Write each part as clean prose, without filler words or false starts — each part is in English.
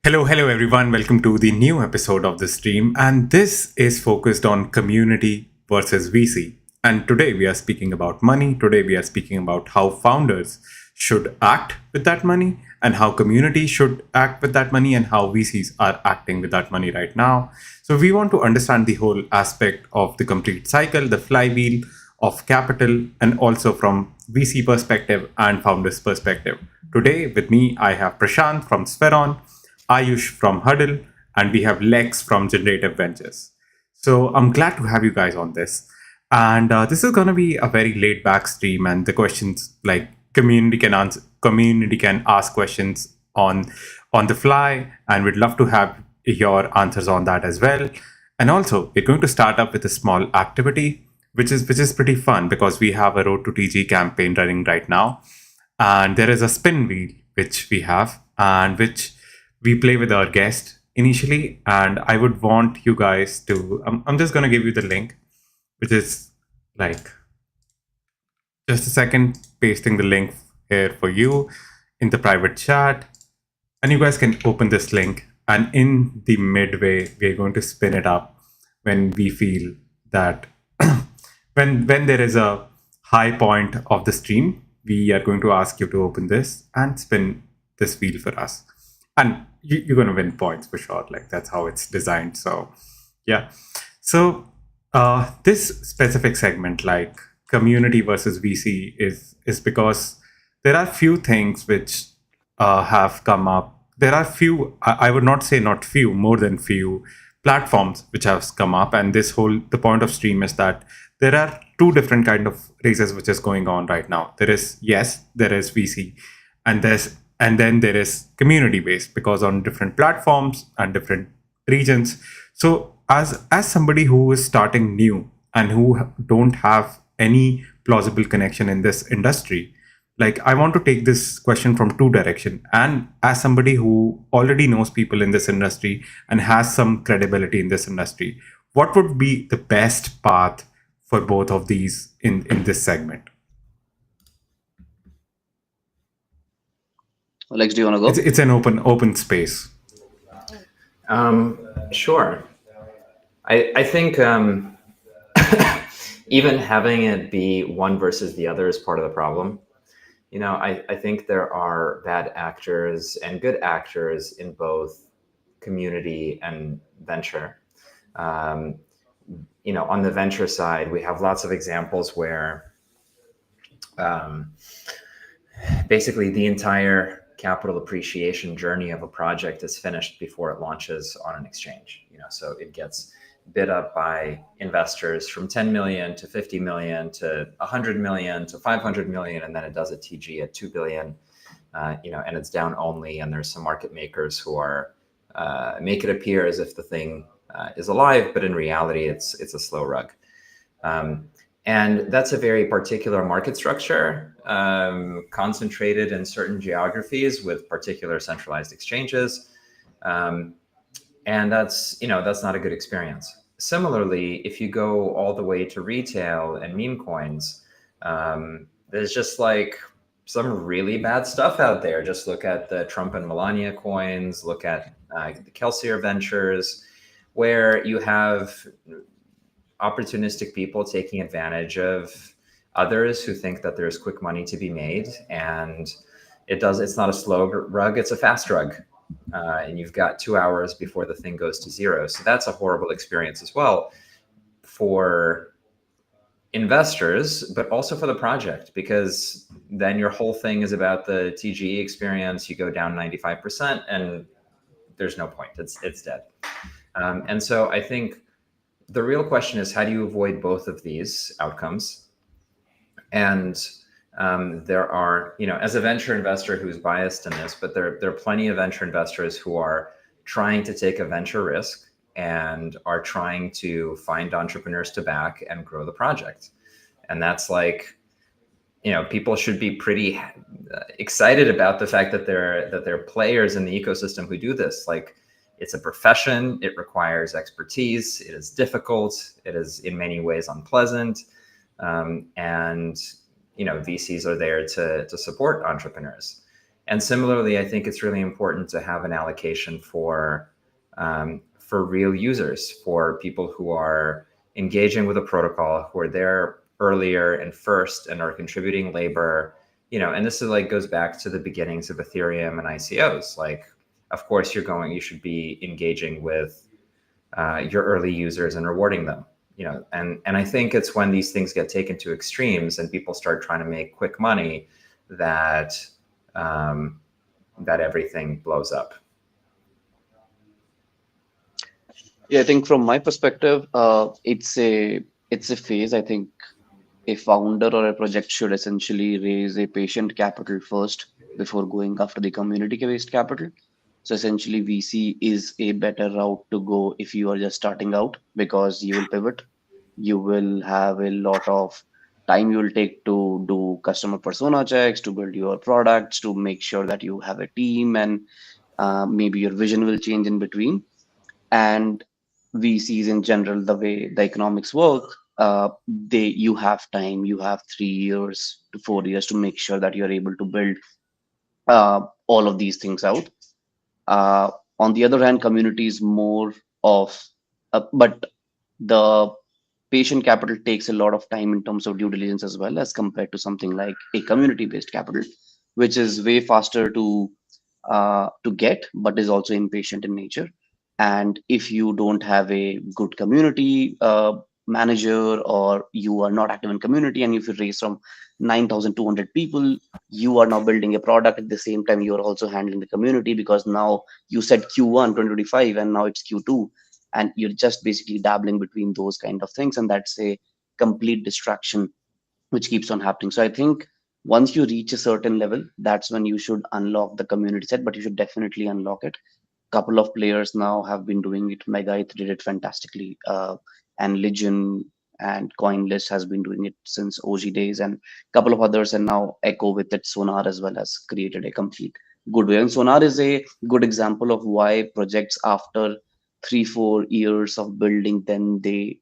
Hello everyone. Welcome to the new episode of the stream. And this is focused on community versus VC. And today we are speaking about money. Today we are speaking about how founders should act with that money and how community should act with that money and how VCs are acting with that money right now. So we want to understand the whole aspect of the complete cycle, the flywheel of capital, and also from VC perspective and founders perspective. Today with me, I have Prashant from Spheron, Ayush from Huddle, and we have Lex from Generative Ventures. So I'm glad to have you guys on this. And this is going to be a very laid back stream, and the questions like community can ask questions on the fly, and we'd love to have your answers on that as well. And also, we're going to start up with a small activity, which is pretty fun because we have a Road to TG campaign running right now, and there is a spin wheel which we have and which we play with our guest initially. And I would want you guys to I'm just going to give you the link, which is like just a second, pasting the link here for you in the private chat, and you guys can open this link, and in the midway we're going to spin it up when we feel that when there is a high point of the stream, we are going to ask you to open this and spin this wheel for us, and you're going to win points for sure. Like that's how it's designed. So yeah. So this specific segment, like community versus VC, is because there are few things which have come up. There are few, I would not say not few, more than few platforms which have come up. And this whole the point of stream is that there are two different kind of races which is going on right now. There is VC, and then there is community based, because on different platforms and different regions. So as somebody who is starting new and who don't have any plausible connection in this industry, like I want to take this question from two direction, and as somebody who already knows people in this industry and has some credibility in this industry, what would be the best path for both of these in this segment? Alex, do you want to It's go? it's an open space. Sure. I think even having it be one versus the other is part of the problem. I think there are bad actors and good actors in both community and venture. Um, on the venture side, we have lots of examples where um, basically the entire capital appreciation journey of a project is finished before it launches on an exchange. So it gets bid up by investors from 10 million to 50 million to 100 million to 500 million, and then it does a TG at 2 billion. And it's down only, and there's some market makers who are make it appear as if the thing is alive, but in reality, it's a slow rug. And that's a very particular market structure, concentrated in certain geographies with particular centralized exchanges. And that's not a good experience. Similarly, if you go all the way to retail and meme coins, there's just like some really bad stuff out there. Just look at the Trump and Melania coins, look at the Kelsier Ventures, where you have opportunistic people taking advantage of others who think that there's quick money to be made. And it's not a slow rug, it's a fast rug. And you've got 2 hours before the thing goes to zero. So that's a horrible experience as well for investors, but also for the project, because then your whole thing is about the TGE experience. You go down 95% and there's no point. It's dead. And so I think the real question is, how do you avoid both of these outcomes? And there are, as a venture investor who's biased in this, but there are plenty of venture investors who are trying to take a venture risk and are trying to find entrepreneurs to back and grow the project. And that's like, people should be pretty excited about the fact that there are players in the ecosystem who do this. Like, it's a profession. It requires expertise. It is difficult. It is in many ways unpleasant. And VCs are there to support entrepreneurs. And similarly, I think it's really important to have an allocation for real users, for people who are engaging with a protocol, who are there earlier and first and are contributing labor. And this is like goes back to the beginnings of Ethereum and ICOs. Like, of course, you should be engaging with your early users and rewarding them. And I think it's when these things get taken to extremes and people start trying to make quick money that that everything blows up. Yeah, I think from my perspective, it's a phase. I think a founder or a project should essentially raise a patient capital first before going after the community-based capital. So essentially, VC is a better route to go if you are just starting out, because you will pivot. You will have a lot of time you will take to do customer persona checks, to build your products, to make sure that you have a team, and maybe your vision will change in between. And VCs in general, the way the economics work, you have time, you have 3 years to 4 years to make sure that you're able to build all of these things out. Uh, on the other hand, community is more of, but the patient capital takes a lot of time in terms of due diligence as well, as compared to something like a community-based capital, which is way faster to get, but is also impatient in nature. And if you don't have a good community manager, or you are not active in community, and if you raise from 9,200 people, you are now building a product at the same time you are also handling the community, because now you said Q1 2025 and now it's Q2, and you're just basically dabbling between those kind of things, and that's a complete distraction which keeps on happening. So I think once you reach a certain level, that's when you should unlock the community set, but you should definitely unlock it. Couple of players now have been doing it. Megaeth did it fantastically, and Legion and CoinList has been doing it since OG days, and couple of others, and now Echo with it, Sonar as well has created a complete good way. And Sonar is a good example of why projects after 3 4 years of building, then they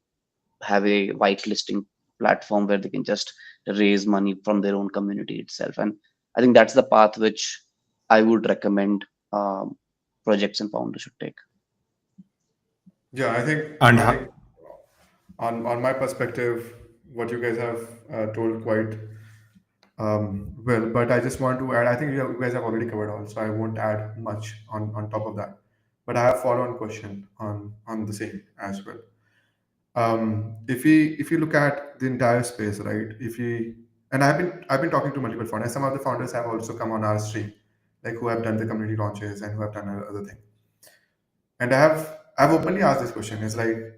have a whitelisting platform where they can just raise money from their own community itself. And I think that's the path which I would recommend projects and founders should take. Yeah, I think And I think on my perspective, what you guys have told quite well, but I just want to add. I think you guys have already covered all, so I won't add much on top of that. But I have follow-on question on the same as well. If you look at the entire space, right? If we and I've been talking to multiple founders. Some of the founders have also come on our stream, like who have done the community launches and who have done other thing. And I've openly asked this question: is like,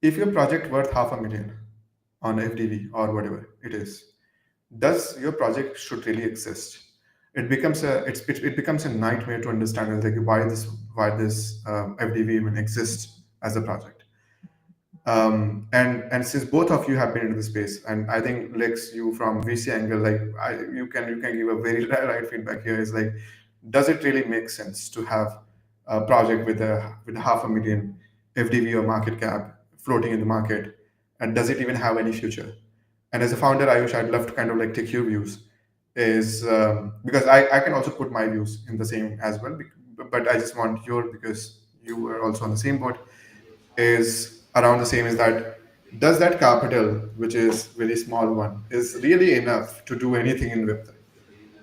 if your project worth 500,000 on FDV or whatever it is, does your project should really exist? It becomes a nightmare to understand, like why this FDV even exists as a project. And since both of you have been into the space, and I think Lex, you from VC angle, like you can give a very right feedback here. Is like, does it really make sense to have a project with 500,000 FDV or market cap floating in the market, and does it even have any future? And as a founder, Ayush, I'd love to kind of like take your views, is because I can also put my views in the same as well, but I just want your, because you were also on the same boat, is around the same, is that does that capital, which is very small one, is really enough to do anything in Web3?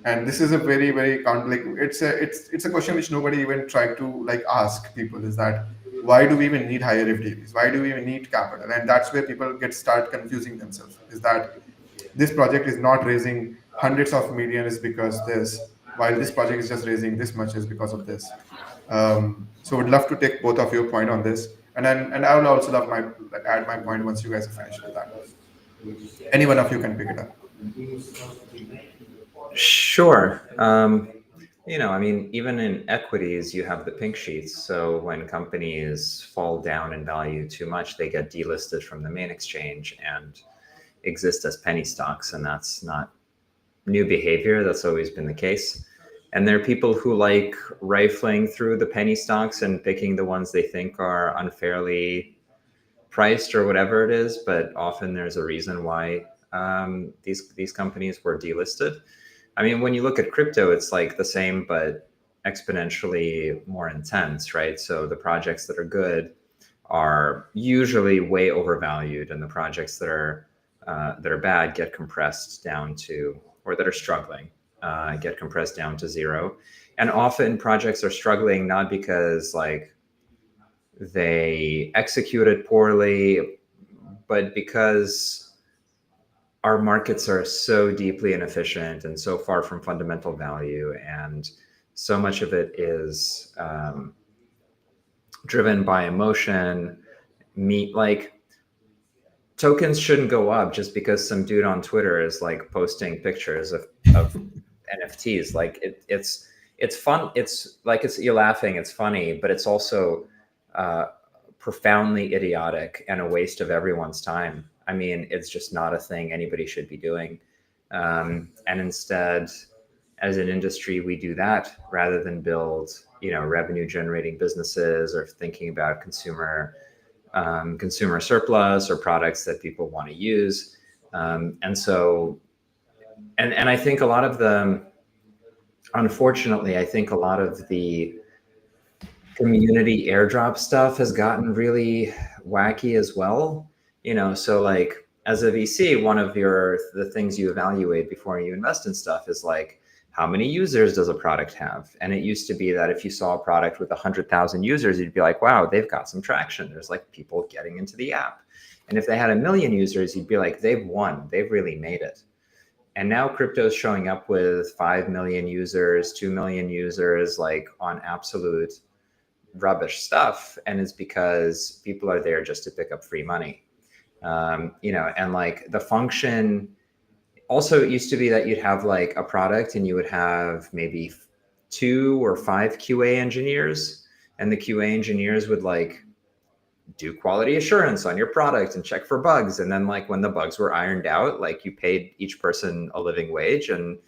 And this is a very very like it's a question which nobody even tried to like ask people, is that why do we even need higher FDVs? Why do we even need capital? And that's where people start confusing themselves, is that this project is not raising hundreds of millions because this, while this project is just raising this much is because of this. So would love to take both of your point on this, and I would also love my add my point once you guys are finished with that. Any one of you can pick it up. Sure. I mean, even in equities, you have the pink sheets. So when companies fall down in value too much, they get delisted from the main exchange and exist as penny stocks. And that's not new behavior. That's always been the case. And there are people who like rifling through the penny stocks and picking the ones they think are unfairly priced or whatever it is. But often there's a reason why these companies were delisted. I mean, when you look at crypto, it's like the same, but exponentially more intense, right? So the projects that are good are usually way overvalued, and the projects that are bad get compressed down to, or that are struggling, get compressed down to zero. And often projects are struggling not because like they executed poorly, but because our markets are so deeply inefficient and so far from fundamental value, and so much of it is driven by emotion. Like tokens shouldn't go up just because some dude on Twitter is like posting pictures of NFTs. Like it's fun. It's like you're laughing. It's funny, but it's also profoundly idiotic and a waste of everyone's time. I mean, it's just not a thing anybody should be doing. And instead, as an industry, we do that rather than build, revenue generating businesses or thinking about consumer surplus or products that people want to use. And so, and I think a lot of the, unfortunately, I think a lot of the community airdrop stuff has gotten really wacky as well. So like as a VC, one of the things you evaluate before you invest in stuff is like, how many users does a product have? And it used to be that if you saw a product with 100,000 users, you'd be like, wow, they've got some traction. There's like people getting into the app. And if they had 1 million users, you'd be like, they've won. They've really made it. And now crypto is showing up with 5 million users, 2 million users, like on absolute rubbish stuff. And it's because people are there just to pick up free money. And like the function. Also, it used to be that you'd have like a product and you would have maybe 2 or 5 QA engineers, and the QA engineers would like do quality assurance on your product and check for bugs. And then like when the bugs were ironed out, like you paid each person a living wage and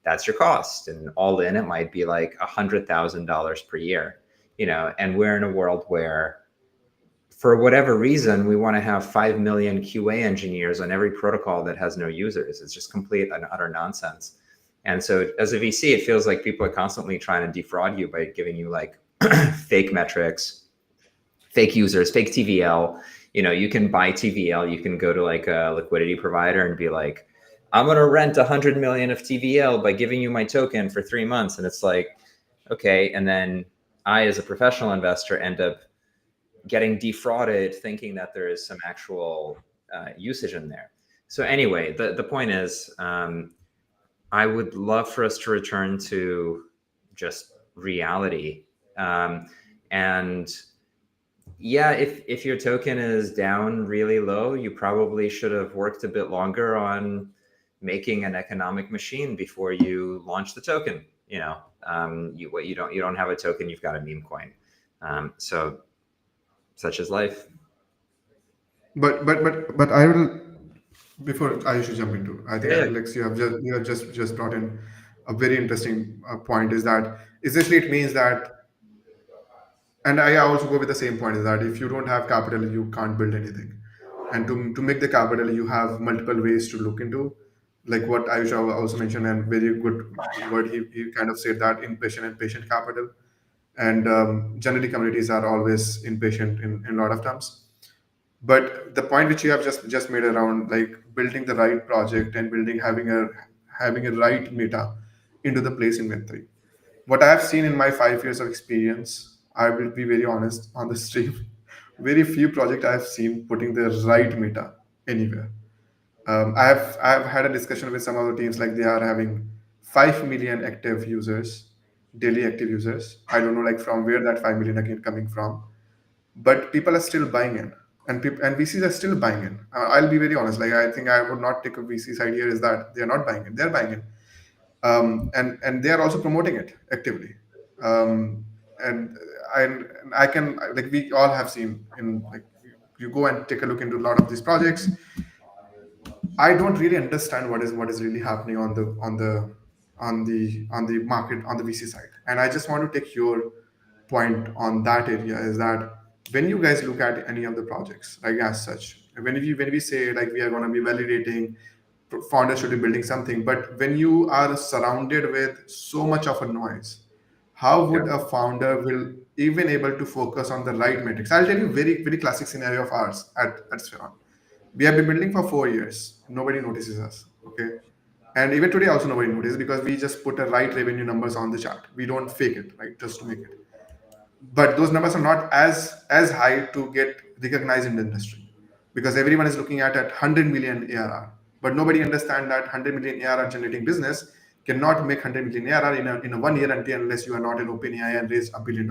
that's your cost. And all in, it might be like $100,000 per year, and we're in a world where for whatever reason, we want to have 5 million QA engineers on every protocol that has no users. It's just complete and utter nonsense. And so as a VC, it feels like people are constantly trying to defraud you by giving you like fake metrics, fake users, fake TVL. You can buy TVL. You can go to like a liquidity provider and be like, I'm going to rent 100 million of TVL by giving you my token for 3 months. And it's like, okay. And then I, as a professional investor, end up getting defrauded thinking that there is some actual usage in there. So anyway, the point is, I would love for us to return to just reality. And yeah, if your token is down really low, you probably should have worked a bit longer on making an economic machine before you launch the token. You don't have a token, you've got a meme coin. So such is life. But I will, before I should jump into, I think Yeah. Alex, you have just brought in a very interesting point. Is that essentially it means that, and I also go with the same point, is that if you don't have capital, you can't build anything. And to make the capital, you have multiple ways to look into, like what Ayush also mentioned, and very good word he kind of said, that impatient and patient capital. And generally communities are always impatient in a lot of terms. But the point which you have just made around like building the right project and having a right meta into the place in Web3. What I have seen in my 5 years of experience, I will be very honest on the stream. Very few projects I have seen putting the right meta anywhere. I have had a discussion with some other teams, like they are having 5 million active users, daily active users. I don't know like from where that 5 million again coming from, but people are still buying in, and VCs are still buying in. I'll be very honest. Like I think I would not take a VC side here is that they are not buying in. They're buying in, and they are also promoting it actively. Um, and I can, like we all have seen in, like, you go and take a look into a lot of these projects. I don't really understand what is really happening on the market on the VC side, and I just want to take your point on that area. Is that when you guys look at any of the projects, like as such, when we say like we are going to be validating founders should be building something. But when you are surrounded with so much of a noise, how would a founder will even able to focus on the right metrics? I'll tell you very, very classic scenario of ours at Spheron. We have been building for 4 years. Nobody notices us. Okay. And even today also nobody notices because we just put the right revenue numbers on the chart. We don't fake it, right? Just to make it. But those numbers are not as high to get recognized in the industry because everyone is looking at 100 million ARR. But nobody understands that 100 million ARR generating business cannot make 100 million ARR in a 1 year unless you are not an OpenAI and raise $1 billion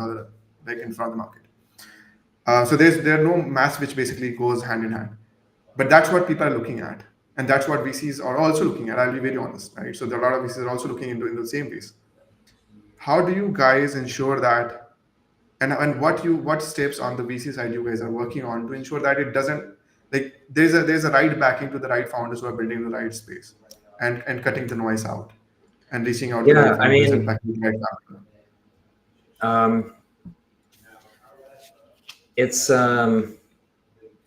like in front of the market. So there are no maths which basically goes hand in hand. But that's what people are looking at. And that's what VCs are also looking at. I'll be very honest, right? So there are a lot of VCs are also looking into in the same ways. How do you guys ensure that, and what steps on the VC side you guys are working on to ensure that it doesn't, like there's a right backing to the right founders who are building the right space and cutting the noise out and reaching out to the right founders and backing the right capital?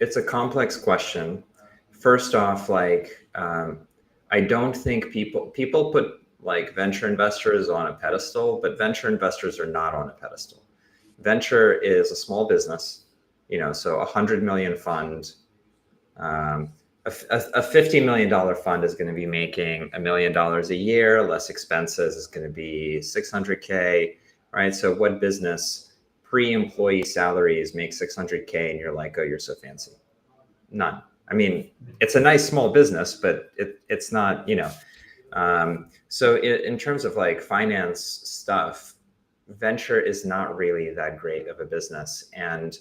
It's a complex question. First off, like I don't think people put like venture investors on a pedestal, but venture investors are not on a pedestal. Venture is a small business, so 100 million fund, a $50 million fund is going to be making $1 million a year, less expenses is going to be 600K, right? So what business pre-employee salaries make 600K and you're like, oh, you're so fancy? None. I mean, it's a nice small business, but it's not, so in terms of like finance stuff, venture is not really that great of a business. And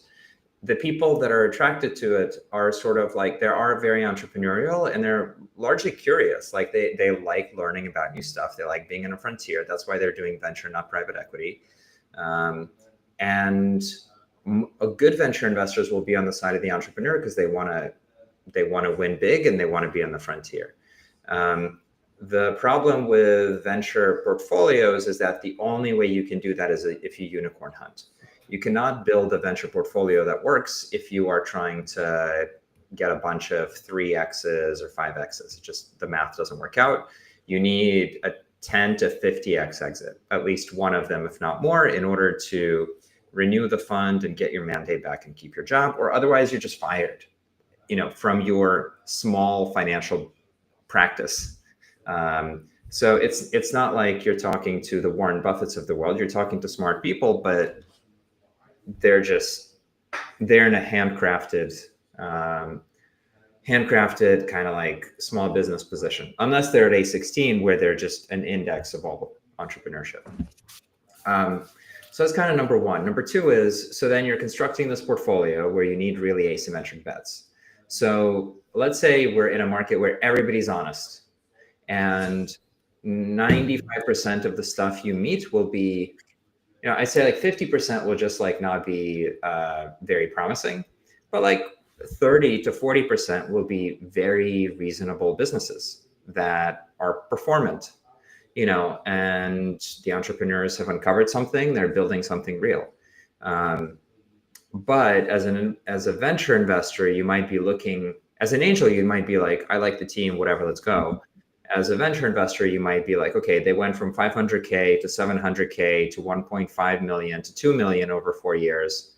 the people that are attracted to it are sort of like, they are very entrepreneurial and they're largely curious. Like they like learning about new stuff. They like being in a frontier. That's why they're doing venture, not private equity. And a good venture investors will be on the side of the entrepreneur because they want to win big and they want to be on the frontier. The problem with venture portfolios is that the only way you can do that is if you unicorn hunt. You cannot build a venture portfolio that works if you are trying to get a bunch of 3Xs or 5Xs. Just the math doesn't work out. You need a 10 to 50X exit, at least one of them, if not more, in order to renew the fund and get your mandate back and keep your job, or otherwise you're just fired, from your small financial practice. So it's not like you're talking to the Warren Buffetts of the world. You're talking to smart people, but they're in a handcrafted kind of like small business position, unless they're at A16 where they're just an index of all entrepreneurship. So that's kind of number one. Number two is, so then you're constructing this portfolio where you need really asymmetric bets. So let's say we're in a market where everybody's honest and 95% of the stuff you meet will be, I say like 50% will just like not be very promising, but like 30 to 40% will be very reasonable businesses that are performant, and the entrepreneurs have uncovered something, they're building something real. But as a venture investor, you might be looking, as an angel, you might be like, I like the team, whatever, let's go. As a venture investor, you might be like, okay, they went from 500K to 700K to 1.5 million to 2 million over 4 years.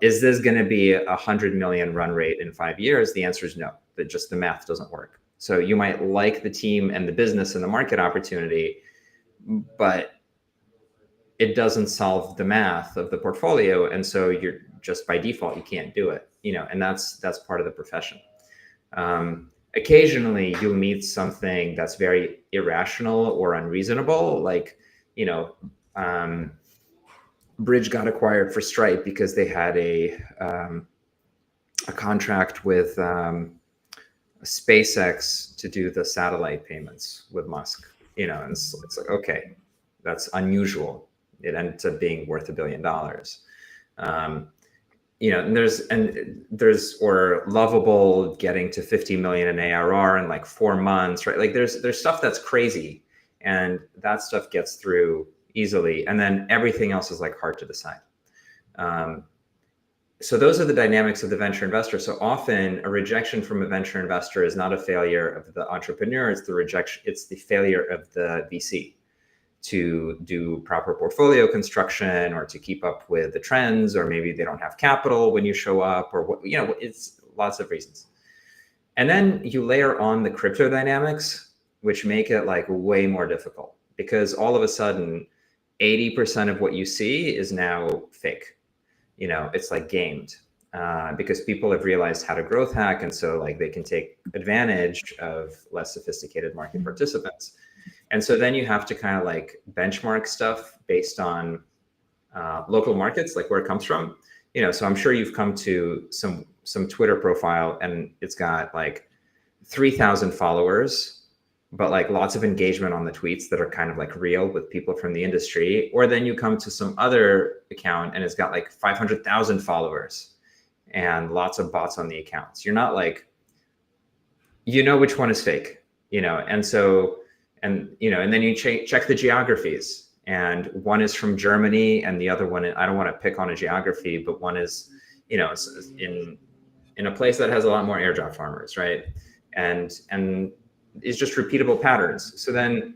Is this going to be 100 million run rate in 5 years? The answer is no, that just the math doesn't work. So you might like the team and the business and the market opportunity, but it doesn't solve the math of the portfolio. And so you're just by default, you can't do it, and that's part of the profession. Occasionally you'll meet something that's very irrational or unreasonable. Like, Bridge got acquired for Stripe because they had a contract with SpaceX to do the satellite payments with Musk, and it's like, okay, that's unusual. It ended up being worth $1 billion. And there's or Lovable getting to 50 million in ARR in like 4 months, right? Like there's stuff that's crazy, and that stuff gets through easily. And then everything else is like hard to decide. so those are the dynamics of the venture investor. So often a rejection from a venture investor is not a failure of the entrepreneur, it's the failure of the VC to do proper portfolio construction or to keep up with the trends, or maybe they don't have capital when you show up, or what, it's lots of reasons. And then you layer on the crypto dynamics, which make it like way more difficult, because all of a sudden 80% of what you see is now fake. It's like gamed, because people have realized how to growth hack, and so like they can take advantage of less sophisticated market participants. And so then you have to kind of like benchmark stuff based on local markets, like where it comes from. So I'm sure you've come to some Twitter profile and it's got like 3,000 followers, but like lots of engagement on the tweets that are kind of like real with people from the industry. Or then you come to some other account and it's got like 500,000 followers and lots of bots on the accounts. You're not like, which one is fake, and so, and then you check the geographies, and one is from Germany and the other one, I don't want to pick on a geography, but one is, in a place that has a lot more airdrop farmers, right? And it's just repeatable patterns. So then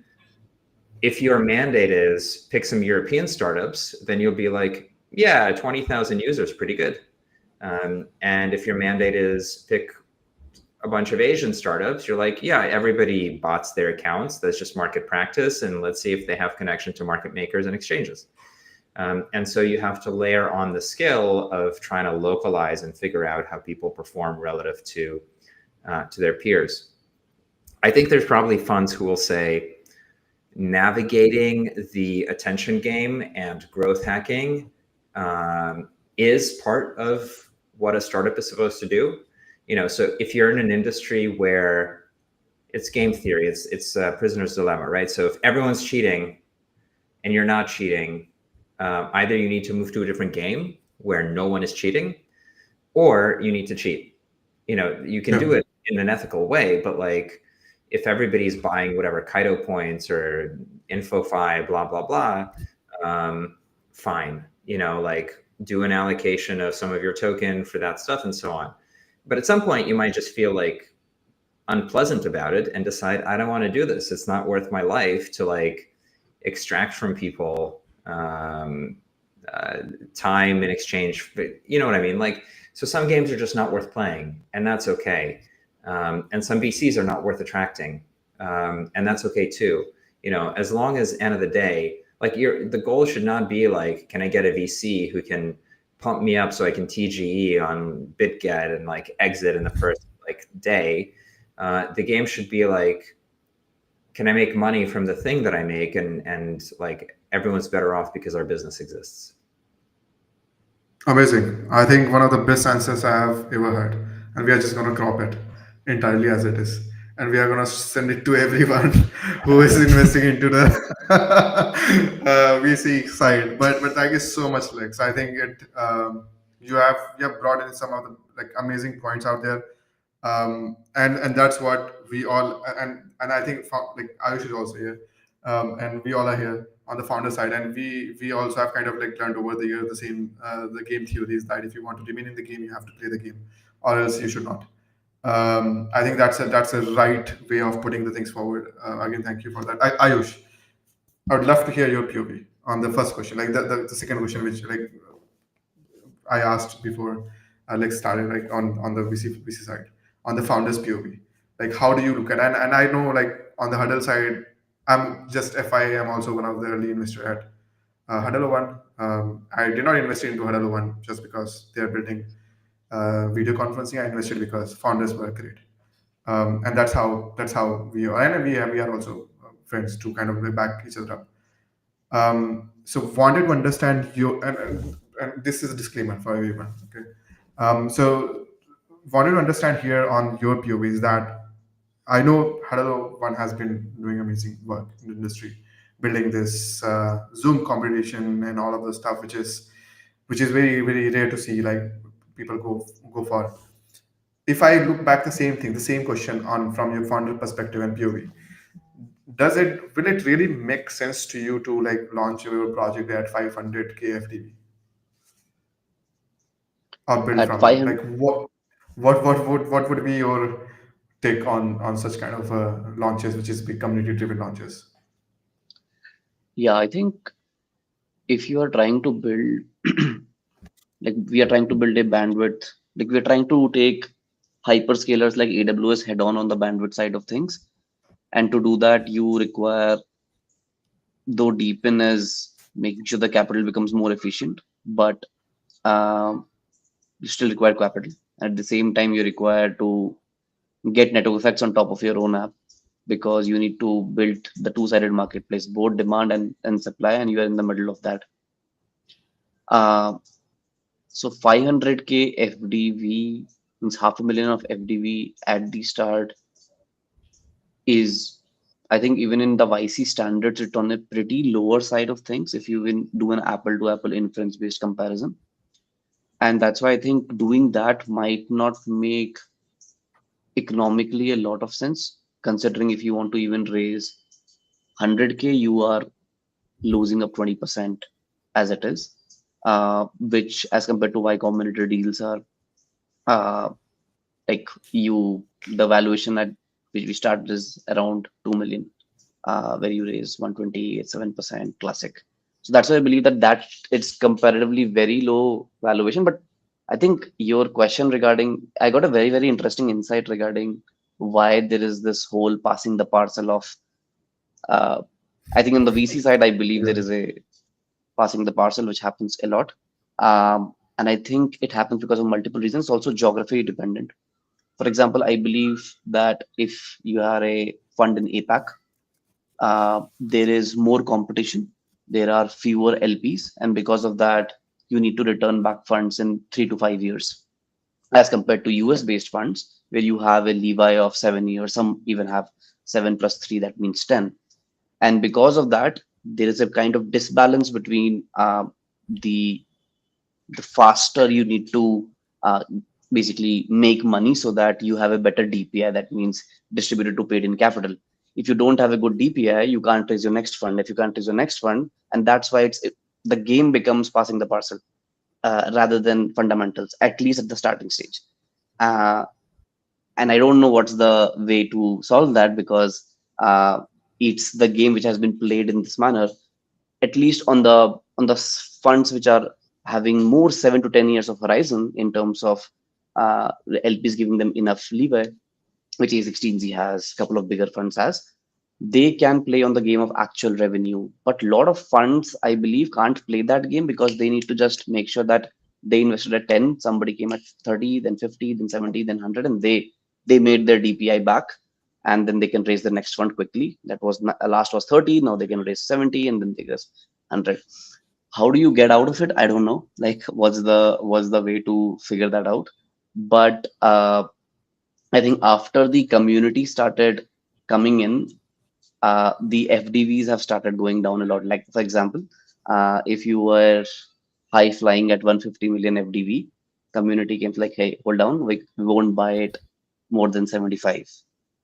if your mandate is pick some European startups, then you'll be like, yeah, 20,000 users, pretty good. And if your mandate is pick a bunch of Asian startups, you're like, yeah, everybody bots their accounts. That's just market practice. And let's see if they have connection to market makers and exchanges. And so you have to layer on the skill of trying to localize and figure out how people perform relative to their peers. I think there's probably funds who will say navigating the attention game and growth hacking is part of what a startup is supposed to do. So if you're in an industry where it's game theory, it's a prisoner's dilemma, right? So if everyone's cheating and you're not cheating, either you need to move to a different game where no one is cheating, or you need to cheat. You can do it in an ethical way, but like if everybody's buying whatever Kaido points or InfoFi, blah, blah, blah, fine. Like do an allocation of some of your token for that stuff and so on. But at some point you might just feel like unpleasant about it and decide, I don't want to do this. It's not worth my life to like extract from people time in exchange. You know what I mean? Like, so some games are just not worth playing, and that's okay. And some VCs are not worth attracting, and that's okay too. As long as end of the day, like the goal should not be like, can I get a VC who can pump me up so I can TGE on BitGet and like exit in the first like day. The game should be like, can I make money from the thing that I make, and like everyone's better off because our business exists. Amazing. I think one of the best answers I have ever heard. And we are just going to crop it entirely as it is. And we are going to send it to everyone who is investing into the VC side. But thank you so much, Lex. I think you have brought in some of the like amazing points out there. And that's what we all, and I think like Ayush is also here. And we all are here on the founder side, and we also have kind of like learned over the years the game theories that if you want to remain in the game, you have to play the game, or else you should not. I think that's a right way of putting the things forward. Again, thank you for that. Ayush, I would love to hear your POV on the first question, like the second question, which like I asked before Alex started, like on the VC side, on the founder's POV. Like, how do you look at it? And I know, like, on the Huddle side, I'm just FIA, I'm also one of the early investor at Huddle One. I did not invest into Huddle One just because they are building video conferencing. I invested because founders were great. And that's how we are. And we are also friends to kind of back each other up. So wanted to understand your, and this is a disclaimer for everyone. Okay. So wanted to understand here on your POV is that I know Huddle One has been doing amazing work in the industry, building this Zoom competition and all of the stuff, which is very, very rare to see, like people go for. If I look back the same question on from your founder perspective and POV, will it really make sense to you to like launch your project at 500K FDV? or build At from it? Like 500, what would be your take on such kind of launches, which is big community driven launches? yeah, I think if you are trying to build, like we are trying to build a bandwidth, like we're trying to take hyperscalers like AWS head on the bandwidth side of things. And to do that, you require, though deepen is making sure the capital becomes more efficient, but um, you still require capital. At the same time, you require to get network effects on top of your own app, because you need to build the two-sided marketplace, both demand and supply, and you are in the middle of that. Uh, so 500K FDV means half a million of FDV at the start is, I think even in the YC standards, it's on a pretty lower side of things if you do an apple to apple inference based comparison. And that's why I think doing that might not make economically a lot of sense, considering if you want to even raise 100K, you are losing up 20% as it is, which as compared to Y Combinator deals are uh, like the valuation at which we started is around 2 million, where you raise 127% classic. So that's why I believe that it's comparatively very low valuation. But I think your question regarding, I got a very, very interesting insight regarding why there is this whole passing the parcel of, uh, I think on the VC side, I believe there is a passing the parcel, which happens a lot. And I think it happens because of multiple reasons, also geography dependent. For example, I believe that if you are a fund in APAC, there is more competition. There are fewer LPs, and because of that, you need to return back funds in 3 to 5 years, as compared to US based funds, where you have a levi of 7 years. Some even have 7 plus 3, that means 10. And because of that, there is a kind of disbalance between the the faster you need to uh, basically make money so that you have a better DPI. That means distributed to paid in capital. If you don't have a good DPI, you can't raise your next fund. If you can't raise your next fund, and that's why the game becomes passing the parcel rather than fundamentals, at least at the starting stage. Uh, and I don't know what's the way to solve that, because it's the game which has been played in this manner, at least on the funds which are having more 7 to 10 years of horizon in terms of the LPs giving them enough leeway, which A16Z has, a couple of bigger funds has, they can play on the game of actual revenue. But a lot of funds, I believe, can't play that game because they need to just make sure that they invested at 10, somebody came at 30, then 50, then 70, then 100, and they made their DPI back, and then they can raise the next fund quickly. That was last was 30, now they can raise 70, and then they raise 100. How do you get out of it? I don't know. Like, what's the way to figure that out? But I think after the community started coming in, the FDVs have started going down a lot. Like, for example, if you were high flying at 150 million FDV, community came like, hey, hold on, we won't buy it more than 75.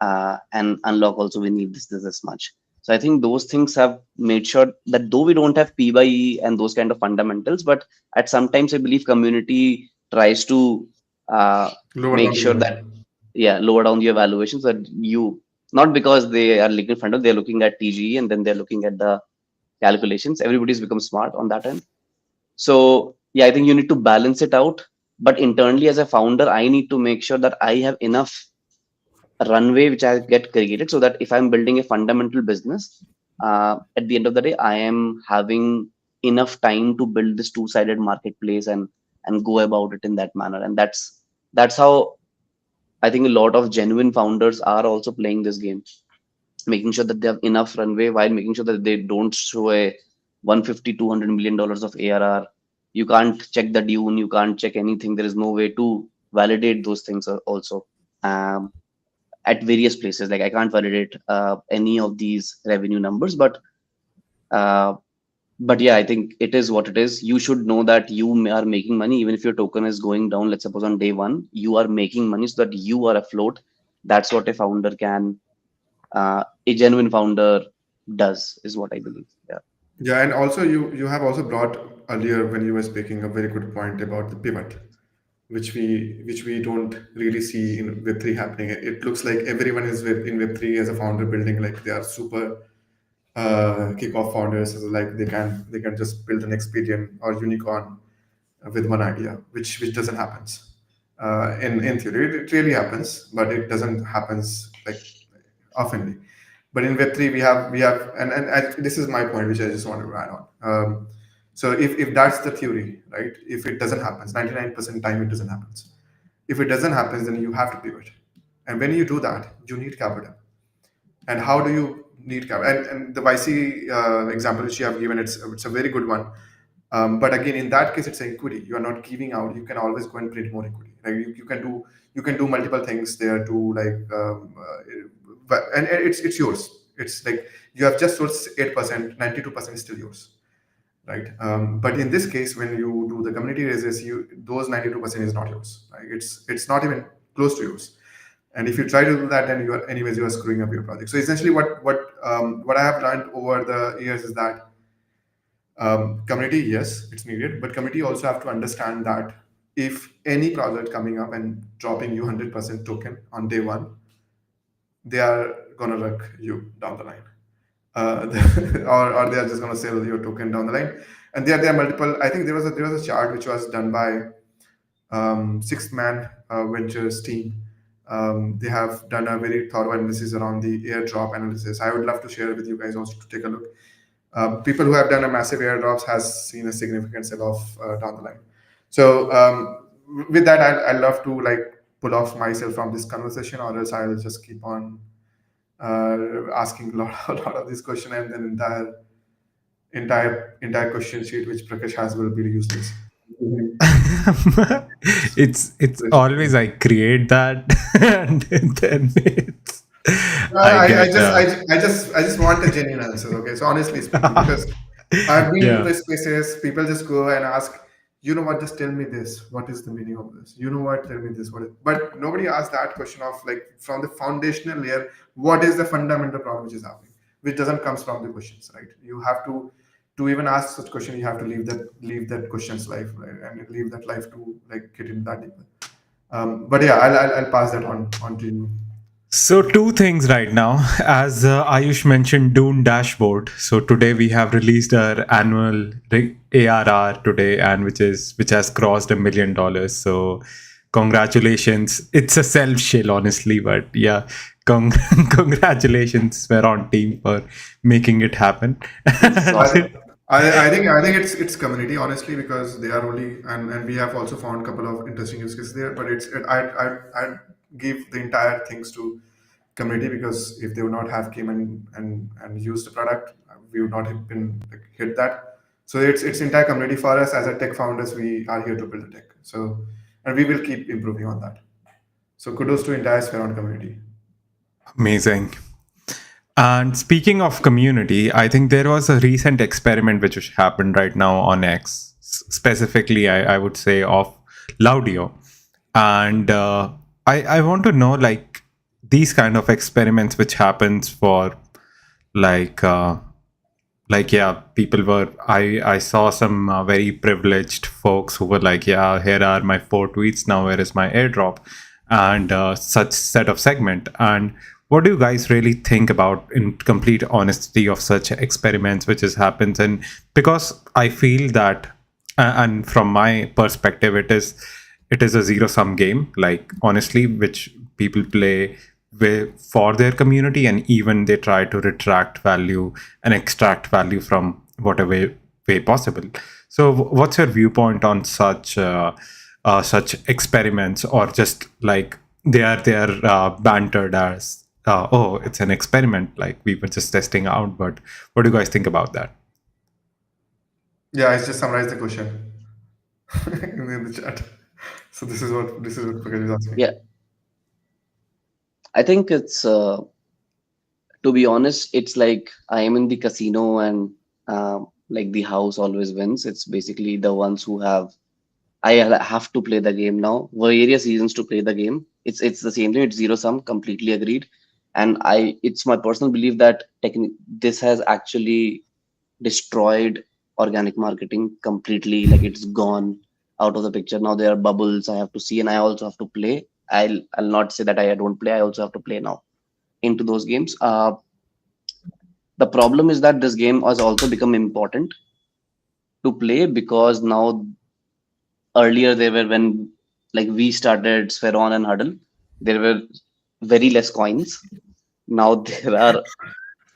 And unlock also, we need this much. So I think those things have made sure that though we don't have P by E and those kind of fundamentals, but at sometimes I believe community tries to uh, Lower make down sure the that, yeah, lower down your valuations, that you, not because they are looking funded, they're looking at TGE and then they're looking at the calculations. Everybody's become smart on that end. So yeah, I think you need to balance it out. But internally as a founder, I need to make sure that I have enough runway which I get created, so that if I'm building a fundamental business, at the end of the day, I am having enough time to build this two-sided marketplace and go about it in that manner. And that's how I think a lot of genuine founders are also playing this game, making sure that they have enough runway while making sure that they don't show a 150 $200 million of ARR. You can't check the dune, you can't check anything. There is no way to validate those things also. Um, at various places, like I can't validate any of these revenue numbers, uh, but yeah, I think it is what it is. You should know that you are making money even if your token is going down. Let's suppose on day one you are making money so that you are afloat. That's what a founder can, a genuine founder does, is what I believe. Yeah. Yeah, and also you have also brought earlier when you were speaking a very good point about the pivot. which we don't really see in Web3 happening. It looks like everyone is in Web3 as a founder building like they are super kickoff founders. So like they can just build an Experian or unicorn with one idea, which doesn't happens. In theory, it really happens, but it doesn't happens like oftenly. But in Web3, we have, and this is my point, which I just want to add on. So if that's the theory, right? If it doesn't happen, 99% time it doesn't happen. If it doesn't happen, then you have to pivot. And when you do that, you need capital. And how do you need capital? And the YC example which you have given, it's a very good one. But again, in that case, it's equity. You are not giving out. You can always go and print more equity. Like you can do multiple things there to like, and it's yours. It's like you have just sold 8%, 92% is still yours, right? But in this case, when you do the community raises, those 92% is not yours. Right? It's not even close to yours. And if you try to do that, then you are screwing up your project. So essentially, what I have learned over the years is that community, yes, it's needed, but community also have to understand that if any project coming up and dropping you 100% token on day one, they are gonna wreck you down the line, or they are just gonna sell your token down the line. And there are multiple. I think there was a chart which was done by Sixth Man Ventures team. They have done a very thorough analysis around the airdrop analysis. I would love to share it with you guys also to take a look. People who have done a massive airdrops has seen a significant sell-off down the line. So with that, I love to like pull off myself from this conversation, or else I'll just keep on asking a lot of this question, and then entire question sheet which Prakash has will be useless. It's always I create that and then it's I I get just want a genuine answer. Okay, so honestly speaking, because I've been to yeah. the spaces, people just go and ask, you know what, just tell me this. What is the meaning of this? You know what, tell me this. But nobody asks that question of like from the foundational layer, what is the fundamental problem which is happening, which doesn't comes from the questions, right? You have to even ask such question, you have to leave that question's life, right? And leave that life to like get in that deeper. But yeah, I'll pass that on to you. So two things right now, as Ayush mentioned, Dune dashboard. So today we have released our annual ARR today, and which has crossed $1 million. So congratulations! It's a self shill, honestly, but yeah, congratulations, we're on team for making it happen. So I think it's community, honestly, because they are only, and we have also found a couple of interesting use cases there. But I'd give the entire things to community, because if they would not have came and used the product, we would not have been like, hit that. So it's entire community for us as a tech founders. We are here to build the tech. So and we will keep improving on that. So kudos to entire Spheron community. Amazing. And speaking of community, I think there was a recent experiment which happened right now on X, specifically, I would say, of Laudio. And I want to know, like, these kind of experiments which happens for, like, yeah, people were, I saw some very privileged folks who were like, yeah, here are my 4 tweets, now where is my airdrop? And such set of segment. And what do you guys really think about, in complete honesty, of such experiments which has happens? And because I feel that, and from my perspective, it is a zero sum game, like, honestly, which people play for their community, and even they try to retract value and extract value from whatever way possible. So what's your viewpoint on such experiments, or just like they are bantered as oh, it's an experiment, like we were just testing out? But what do you guys think about that? Yeah, I just summarized the question in the chat. So this is what Prakash is asking. Yeah, I think it's to be honest, it's like I am in the casino and like the house always wins. It's basically the ones who have I have to play the game now. Various reasons to play the game. It's the same thing. It's zero sum. Completely agreed. And it's my personal belief that this has actually destroyed organic marketing completely. Like it's gone. out of the picture. Now there are bubbles I have to see, and I also have to play. I'll not say that I don't play. I also have to play now into those games. The problem is that this game has also become important to play because now earlier they were, when like we started Spheron and Huddle, there were very less coins. Now there are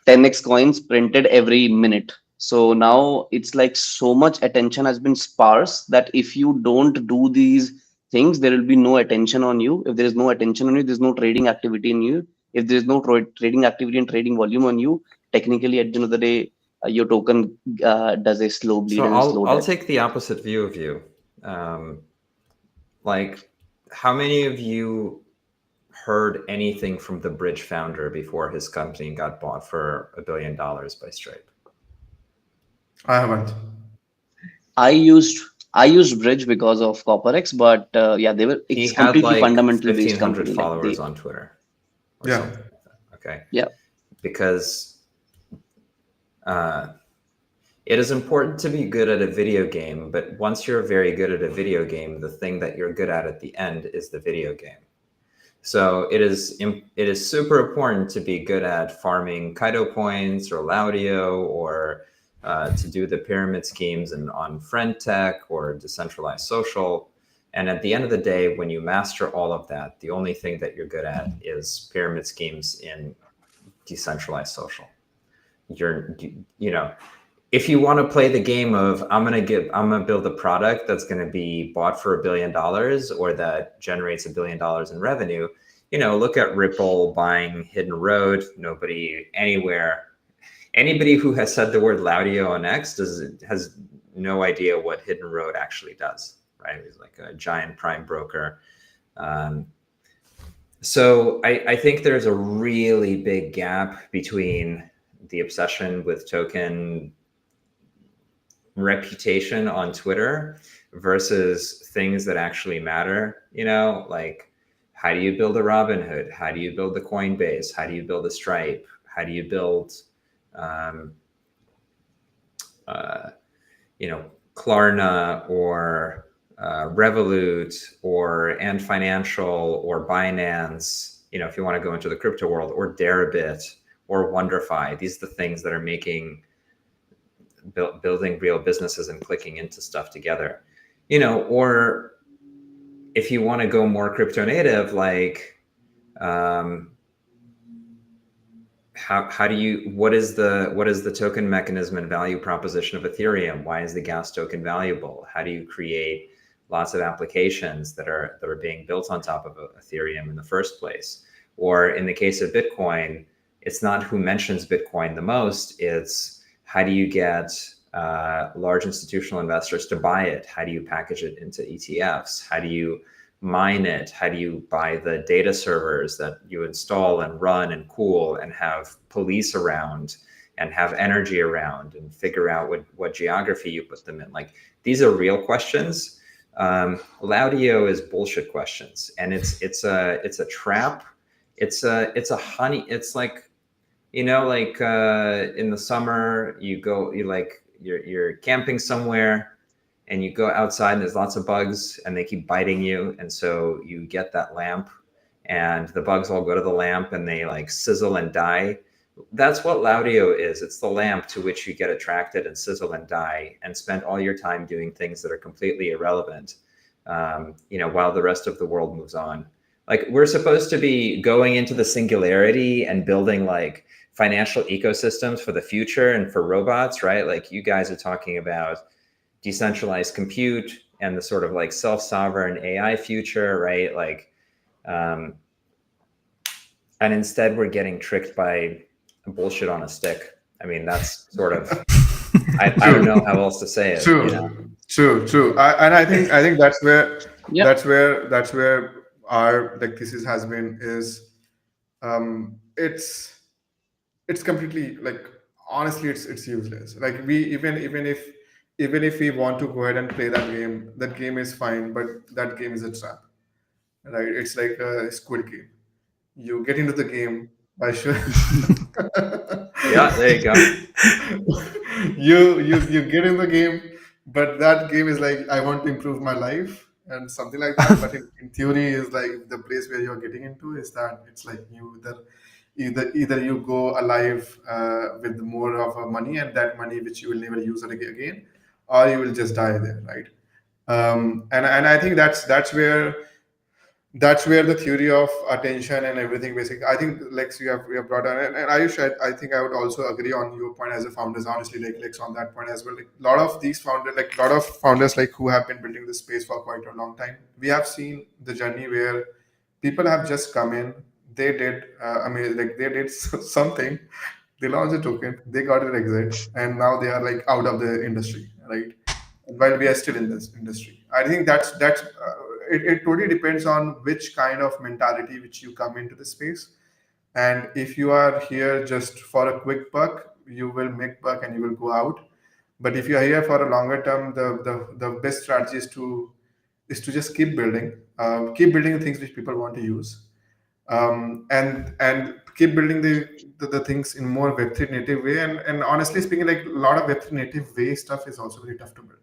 10x coins printed every minute. So now it's like so much attention has been sparse that if you don't do these things, there will be no attention on you. If there is no attention on you, there's no trading activity in you. If there is no trading activity and trading volume on you, technically at the end of the day, your token does a slow bleed So and a slow I'll death. take the opposite view of you. Like, how many of you heard anything from the Bridge founder before his company got bought for $1 billion by Stripe? I haven't. I used Bridge because of CopperX, but yeah, He it's had completely like fundamental based 1,500 company. followers on Twitter. Or Yeah. something like that. Okay. Yeah. Because it is important to be good at a video game, but once you're very good at a video game, the thing that you're good at the end is the video game. So it is super important to be good at farming Kaido points or Laudio, or to do the pyramid schemes and on FriendTech or decentralized social. And at the end of the day, when you master all of that, the only thing that you're good at is pyramid schemes in decentralized social. If you want to play the game of I'm gonna build a product that's gonna be bought for $1 billion or that generates $1 billion in revenue, look at Ripple buying Hidden Road. Anybody who has said the word Laudio on X has no idea what Hidden Road actually does, right? It's like a giant prime broker. So I think there's a really big gap between the obsession with token reputation on Twitter versus things that actually matter, like how do you build a Robinhood? How do you build the Coinbase? How do you build a Stripe? How do you build, Klarna or Revolut or Ant Financial or Binance, if you want to go into the crypto world, or Deribit or WonderFi. These are the things that are making building real businesses and clicking into stuff together, or if you want to go more crypto native, like what is the token mechanism and value proposition of Ethereum? Why is the gas token valuable? How do you create lots of applications that are being built on top of Ethereum in the first place? Or in the case of Bitcoin, it's not who mentions Bitcoin the most, it's how do you get large institutional investors to buy it? How do you package it into ETFs? How do you mine it? How do you buy the data servers that you install and run and cool and have police around and have energy around and figure out what geography you put them in? Like, these are real questions. Laudio is bullshit questions, and it's a trap. It's a honey. It's like, in the summer you're camping somewhere and you go outside and there's lots of bugs and they keep biting you. And so you get that lamp and the bugs all go to the lamp and they like sizzle and die. That's what Laudio is. It's the lamp to which you get attracted and sizzle and die and spend all your time doing things that are completely irrelevant, while the rest of the world moves on. Like, we're supposed to be going into the singularity and building like financial ecosystems for the future and for robots, right? Like, you guys are talking about decentralized compute and the sort of like self-sovereign AI future, right? Like, and instead we're getting tricked by bullshit on a stick. I mean, that's sort of, I don't know how else to say it. True. I think that's where Yeah. that's where our like thesis has been is it's completely, like, honestly, it's useless. Like, we even if we want to go ahead and play that game is fine, but that game is a trap, right? It's like a Squid Game. You get into the game by sure. Yeah, there you go. You get in the game but that game is like I want to improve my life and something like that. But in theory, is like the place where you're getting into is that it's like you either you go alive with more of a money, and that money which you will never use again, or you will just die there, right? And I think that's where the theory of attention and everything basically, I think, Lex, you have brought on, and Ayush, I think I would also agree on your point as a founders, honestly, like Lex on that point as well. Like a lot of these founders, like a lot of founders like who have been building this space for quite a long time, we have seen the journey where people have just come in, they did like they did something, they launched a token, they got an exit, and now they are like out of the industry, right? While we are still in this industry, I think it totally depends on which kind of mentality which you come into the space. And if you are here just for a quick buck, you will make buck and you will go out. But if you are here for a longer term, the best strategy is to just keep building the things which people want to use, and keep building the things in more Web3 native way. And honestly speaking, like a lot of Web3 native way stuff is also very tough to build,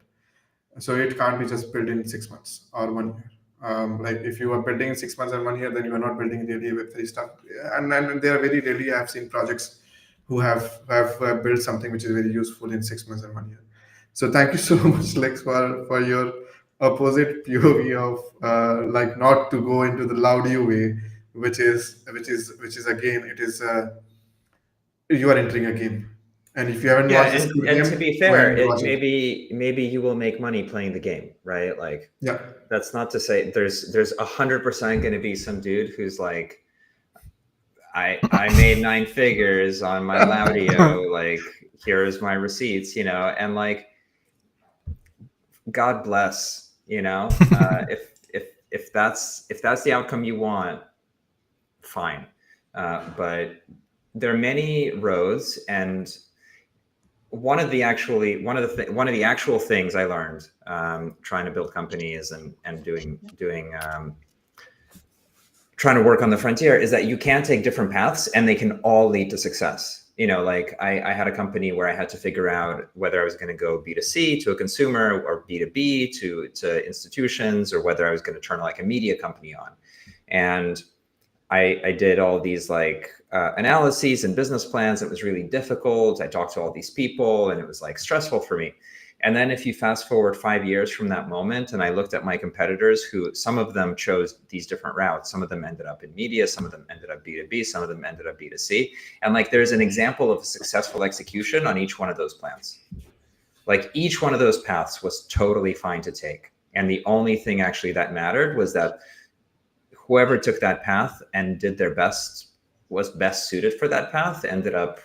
so it can't be just built in 6 months or 1 year. Like if you are building in 6 months and 1 year, then you are not building really Web3 stuff. And there are very rarely I have seen projects who have built something which is very useful in 6 months and 1 year. So thank you so much, Lex, for your opposite POV of like not to go into the Laudio way, which is again, it is you are entering a game, and if you haven't Yeah, watched the Squid and to Game, be go ahead fair, and watch it. maybe you will make money playing the game, right? Like Yeah. that's not to say there's 100% going to be some dude who's like, I made 9 figures on my Laudio, like here's my receipts, and like God bless, if that's the outcome you want, fine. But there are many roads, and one of the actual things I learned trying to build companies and doing trying to work on the frontier is that you can take different paths and they can all lead to success. Like I had a company where I had to figure out whether I was going to go B2C to a consumer or B2B to institutions, or whether I was going to turn like a media company on. And I did all these like analyses and business plans. It was really difficult. I talked to all these people and it was like stressful for me. And then if you fast forward 5 years from that moment, and I looked at my competitors, who some of them chose these different routes. Some of them ended up in media, some of them ended up B2B, some of them ended up B2C. And like there's an example of successful execution on each one of those plans. Like each one of those paths was totally fine to take. And the only thing actually that mattered was that whoever took that path and did their best, was best suited for that path, ended up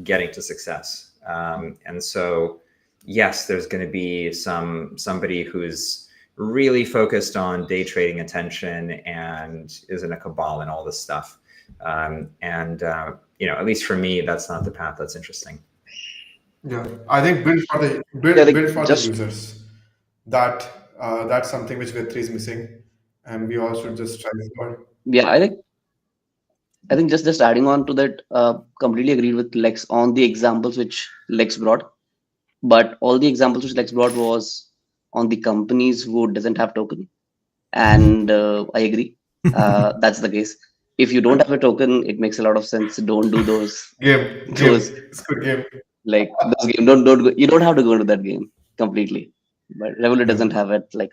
getting to success. And so, yes, there's going to be somebody who's really focused on day trading attention and is in a cabal and all this stuff. At least for me, that's not the path that's interesting. Yeah, I think build for the users. That's something which Web3 is missing, and we all should just try for it. Yeah, I think just adding on to that, completely agreed with Lex on the examples which Lex brought. But all the examples which Lex brought was on the companies who doesn't have token, and I agree. That's the case. If you don't have a token, it makes a lot of sense. Don't do those. Those It's good game. like those game. Don't go. You don't have to go into that game completely. But Revolut doesn't have it. Like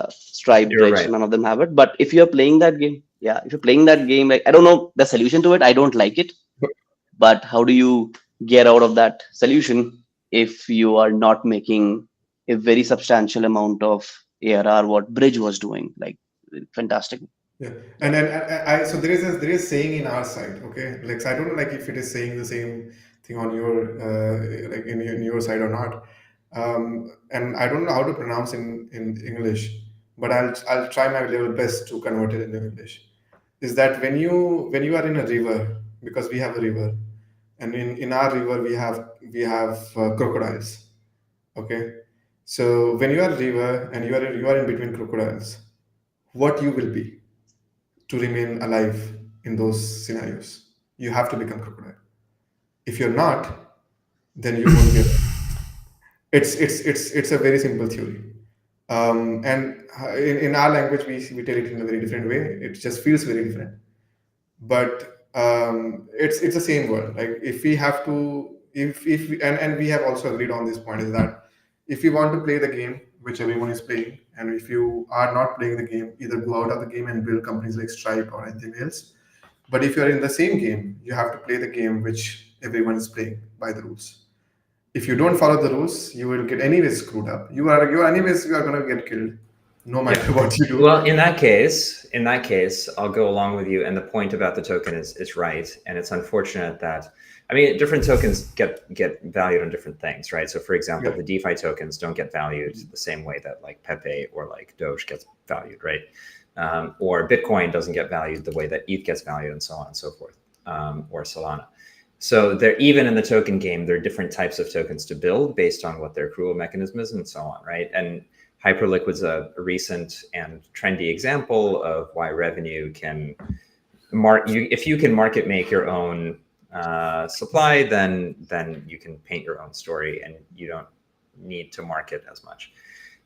Stripe, You're Bridge, right. none of them have it. But if you're playing that game, yeah, if you're playing that game, like I don't know the solution to it. I don't like it. But how do you get out of that solution if you are not making a very substantial amount of ARR? What Bridge was doing, like fantastic. Yeah, and so there is saying in our side, okay, Lex. I don't know like if it is saying the same thing on your like in your side or not. And I don't know how to pronounce in English, but I'll try my level best to convert it into English. Is that when you are in a river, because we have a river, and in our river we have crocodiles. Okay, so when you are a river and you are in between crocodiles, what you will be to remain alive in those scenarios? You have to become crocodile. If you're not, then you won't be alive. it's a very simple theory. And in our language, we tell it in a very different way. It just feels very different, but it's the same word. Like if we have to, if we, and we have also agreed on this point, is that if you want to play the game which everyone is playing, and if you are not playing the game, either go out of the game and build companies like Stripe or anything else. But if you're in the same game, you have to play the game which everyone is playing by the rules. If you don't follow the rules, you will get anyways screwed up. You are gonna get killed, no matter what you do. Well, in that case, I'll go along with you. And the point about the token is right. And it's unfortunate that, I mean, different tokens get valued on different things, right? So, for example, Yeah. the DeFi tokens don't get valued the same way that like Pepe or like Doge gets valued, right? Or Bitcoin doesn't get valued the way that ETH gets valued, and so on and so forth, or Solana. So they're even in the token game, there are different types of tokens to build based on what their accrual mechanism is and so on, right? And Hyperliquid's a recent and trendy example of why revenue can if you can market make your own supply, then you can paint your own story and you don't need to market as much.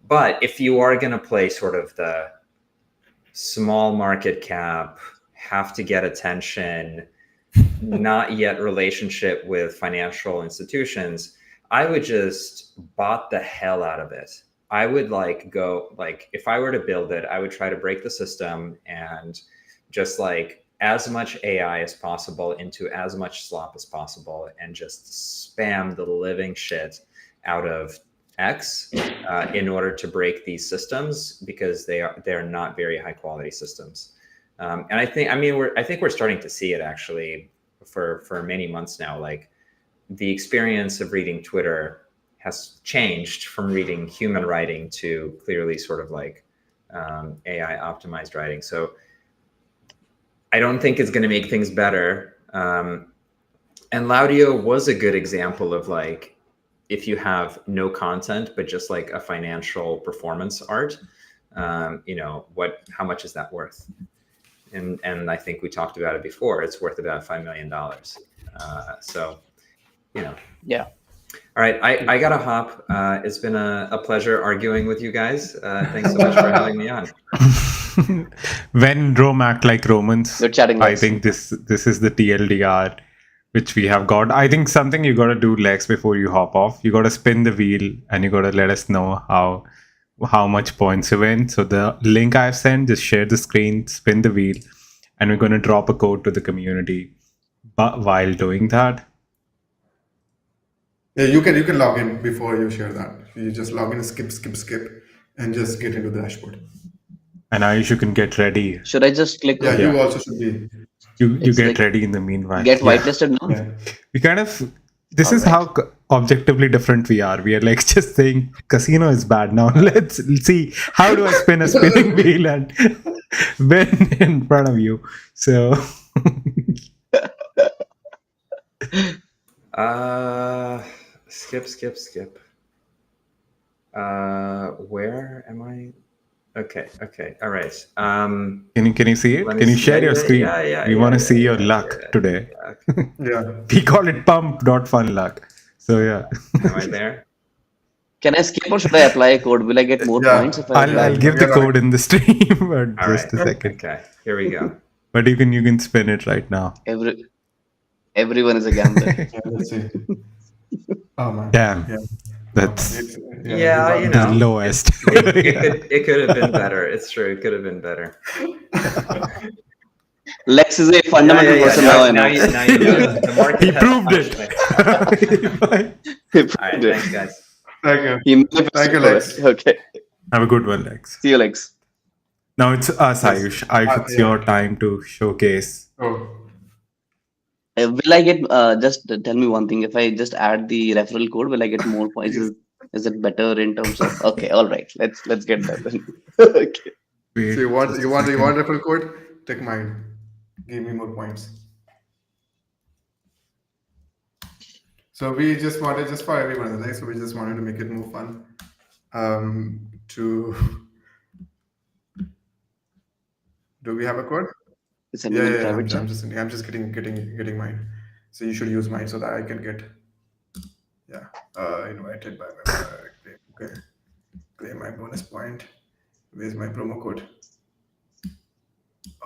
But if you are going to play sort of the small market cap, have to get attention, not yet relationship with financial institutions, I would just bot the hell out of it. I would if I were to build it, I would try to break the system and just like as much AI as possible into as much slop as possible and just spam the living shit out of X in order to break these systems, because they're not very high quality systems. And I think we're starting to see it actually for many months now. Like the experience of reading Twitter has changed from reading human writing to clearly sort of like AI optimized writing. So I don't think it's going to make things better. And Laudio was a good example of like, if you have no content, but just like a financial performance art, how much is that worth? And I think we talked about it before. It's worth about $5 million. So, Yeah. All right, I gotta hop. It's been a pleasure arguing with you guys. Thanks so much for having me on. When Rome act like Romans, Good chatting, I Lex. think this is the TLDR which we have got. I think something you got to do, Lex, before you hop off. You got to spin the wheel and you got to let us know how much points you win. So the link I've sent, just share the screen, spin the wheel, and we're going to drop a code to the community. But while doing that, Yeah, you can log in before you share that. You just log in, skip, and just get into the dashboard. and Ayush, you can get ready. Should I just click Yeah, on you also should be. You It's get like- ready in the meanwhile. get Yeah. whitelisted now? Yeah. We kind of, this is Alright. how objectively different we are. We are like just saying casino is bad now. Let's see, how do I spin a spinning wheel and win in front of you? So Skip. Where am I? Okay. All right. can you see it? Let me Can you see. share your Yeah, screen? yeah, We yeah, want to yeah, see your yeah, luck yeah. today. Yeah. We call it pump.fun luck. So yeah, Am I there? Can I skip or should I apply a code? Will I get more Yeah. points if I I'll give the Yeah. code in the stream, but All just right. a second. Okay. Here we go. But you can spin it right now. everyone is a gambler? Yeah, let's see. Oh man. Damn, Yeah. that's It's- Yeah, it's you the know. lowest. It could have been better. It's true. It could have been better. Lex is a fundamental person now. I know. Now you know. The market He has proved punished it. me. All right. Thanks, guys. Thank you. He manifested Thank you, for Lex. it. Okay. Have a good one, Lex. See you, Lex. Now it's us, Ayush. Ayush, it's yeah. your time to showcase. Oh. Will I get just tell me one thing? If I just add the referral code, will I get more points? Is it better in terms of? Okay, all right. Let's get that then. Okay. Wait, So you want just a you want second. referral code? Take mine. Give me more points. So we just wanted just for everyone, right? So we just wanted to make it more fun. Do we have a code? It's sending in the I'm, private chat. I'm just getting mine. So you should use mine so that I can get. Yeah. invited by member. Okay. Claim my bonus point. Where's my promo code?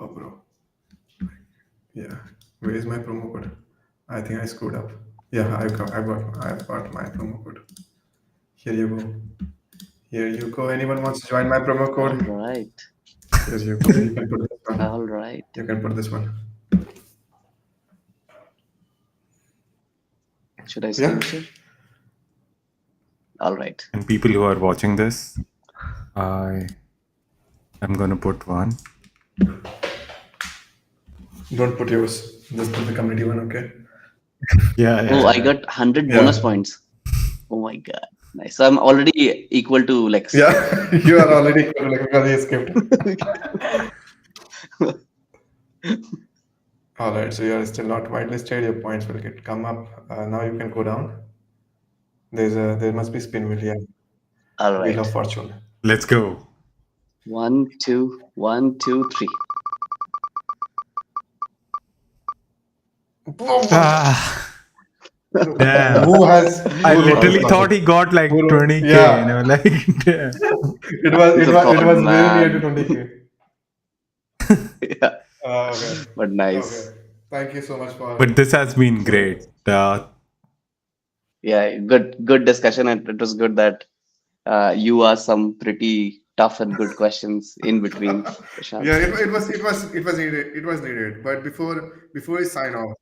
Oh, bro. Yeah. Where's my promo code? I think I screwed up. Yeah, I've got my promo code. Here you go. Here you go. Anyone wants to join my promo All code? right. Here you go. You can put this one. All right. You can put this one. Should I Yeah. screen share? All right. And people who are watching this, I'm gonna put one. Don't put yours. Just put the community one, okay? Yeah. Oh, I got 100 bonus points. Oh my god. Nice. So I'm already equal to Lex. Yeah, you are already equal to Lex because he skipped. All right, so you are still not whitelisted. Your points will come up. Now you can go down. There must be spin wheel here. All right. Wheel of Fortune. Let's go. 1, 2, 1, 2, 3. Ah, damn. I who literally has- thought he got like Who- 20K. yeah. You know, like damn. It was very man. near to 20K. Yeah, Okay. but nice. Okay. Thank you so much for. But this has been great. Yeah, good discussion, and it was good that you asked some pretty tough and good questions in between. Prashant. Yeah, it was needed. It was needed. But before we sign off,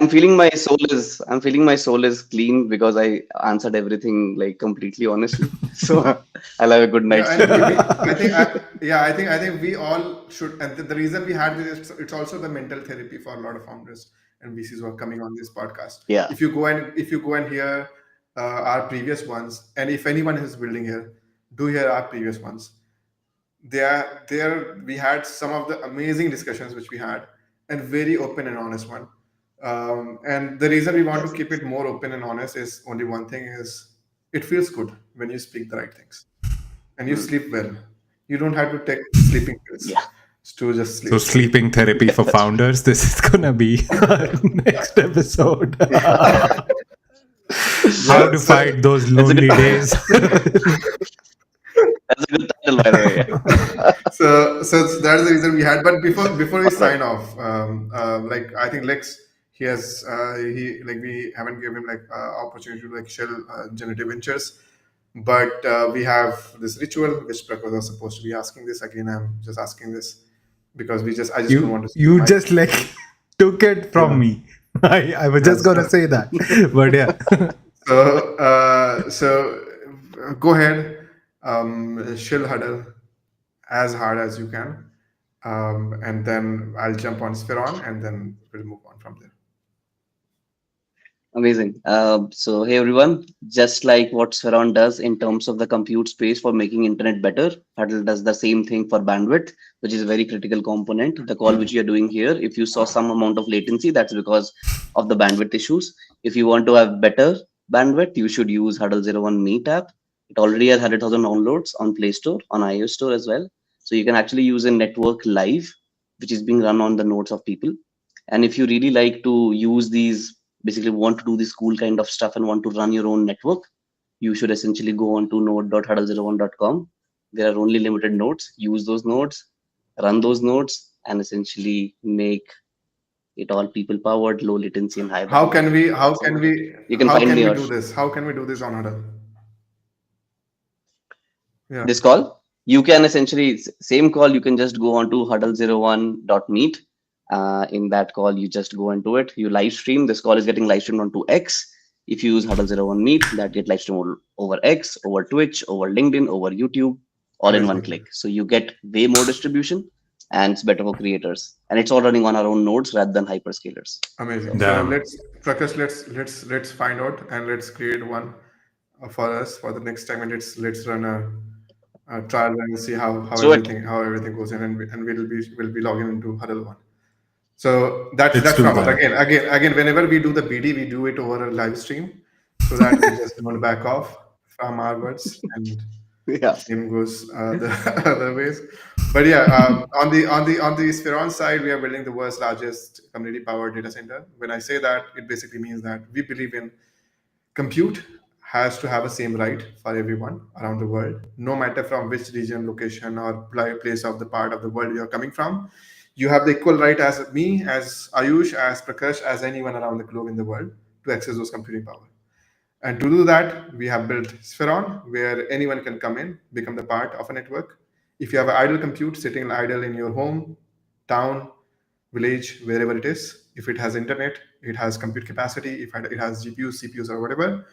I'm feeling my soul is clean because I answered everything like completely honestly. So I'll have a good night. I think we all should. And the reason we had this, it's also the mental therapy for a lot of founders and VCs who are coming on this podcast. Yeah. If you go and hear our previous ones, and if anyone is building here, do hear our previous ones. There we had some of the amazing discussions which we had, and very open and honest one. And the reason we want to keep it more open and honest is only one thing: is it feels good when you speak the right things, and you sleep well. You don't have to take sleeping pills Yeah. to just sleep. So sleeping therapy for founders. This is gonna be our next episode. How to fight those lonely days. That's a good title, by the way. So that's the reason we had. But before we sign off, like I think Lex, we haven't given him opportunity to shell Generative Ventures, but we have this ritual which Prakash was supposed to be asking this again. I'm just asking this because I just don't want to. You just took it from me. I was just gonna say that, but yeah. So go ahead, shill huddle as hard as you can, and then I'll jump on Spheron, and then we'll move on from there. Amazing. So hey everyone, just like what Spheron does in terms of the compute space for making internet better, Huddle does the same thing for bandwidth, which is a very critical component. The call which you're doing here, if you saw some amount of latency, that's because of the bandwidth issues. If you want to have better bandwidth, you should use Huddle 01 Meet app. It already has 100,000 downloads on Play Store, on iOS Store as well. So you can actually use a network live, which is being run on the nodes of people. And if you really like to use these, basically want to do this cool kind of stuff and want to run your own network, you should essentially go on to node.huddle01.com. There are only limited nodes. Use those nodes, run those nodes, and essentially make it all people powered, low latency, and high. How can we You can find me do this? How can we do this on Huddle? Yeah. This call, you can essentially same call. You can just go on to huddle01.meet. In that call, you just go into it. You live stream. This call is getting live streamed onto X. If you use Huddle 01 Meet, that get live streamed over X, over Twitch, over LinkedIn, over YouTube, all in one click. So you get way more distribution, and it's better for creators. And it's all running on our own nodes rather than hyperscalers. Amazing. Damn. So let's find out and let's create one for us for the next time, and let's run a trial and see how everything goes in, and we'll be logging into Huddle 1. So that's from us. Again, whenever we do the BD, we do it over a live stream, so that we just don't back off from our words, and same goes the other ways. But yeah, on the Spheron side, we are building the world's largest community powered data center. When I say that, it basically means that we believe in compute has to have a same right for everyone around the world, no matter from which region, location, or place of the part of the world you're coming from. You have the equal right as me, as Ayush, as Prakash, as anyone around the globe in the world to access those computing power. And to do that, we have built Spheron, where anyone can come in, become the part of a network. If you have an idle compute sitting idle in your home, town, village, wherever it is, if it has internet, it has compute capacity, if it has GPUs, CPUs, or whatever,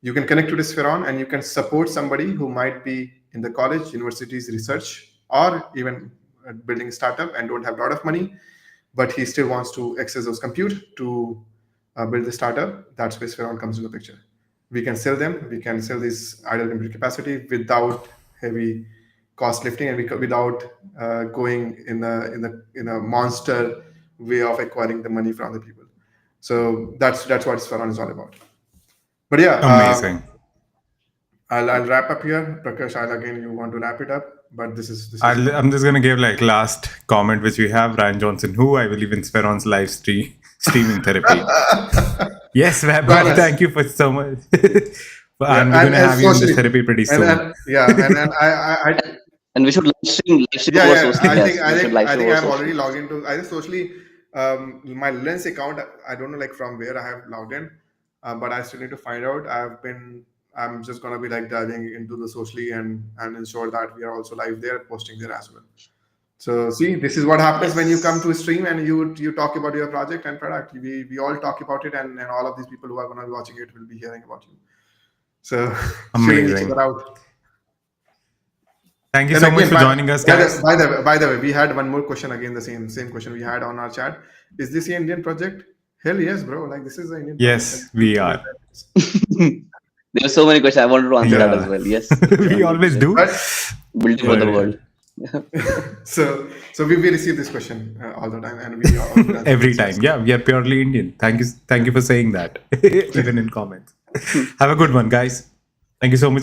you can connect to this Spheron and you can support somebody who might be in the college, universities, research, or even building a startup and don't have a lot of money, but he still wants to access those compute to build the startup. That's where Spheron comes into the picture. We can sell them. We can sell this idle compute capacity without heavy cost lifting and without going in a monster way of acquiring the money from the people. So that's what Spheron is all about. But yeah, Amazing. I'll wrap up here. Prakash, again, you want to wrap it up, but this is I'm just gonna give like last comment which we have. Ryan Johnson, who I believe in Spheron's live streaming therapy. Yes, Vaibhav, Nice. thank you for so much. I'm and- gonna and have you in this socially- therapy pretty soon. and I And we should live stream yeah, over yeah. socially. I Yes, think we I should think live I stream think over I've socially. already logged into. I think socially, my Lens account. I don't know like from where I have logged in, but I still need to find out. I'm just gonna be like diving into the socially and ensure that we are also live there, posting there as well. So see, this is what happens when you come to a stream and you talk about your project and product. We all talk about it, and all of these people who are gonna be watching it will be hearing about you. So sharing each Amazing. other out. Thank you And so much again, for joining us, guys. By the way, we had one more question again. The same question we had on our chat. Is this an Indian project? Hell yes, bro. Like this is an Indian. Yes, project. we are. There are so many questions. I wanted to answer that Yeah. as well. Yes. We always do. But Building for the But- world. so we receive this question all the time, and we all Every time. Yeah, we are purely Indian. Thank you for saying that. Even in comments. Have a good one, guys. Thank you so much.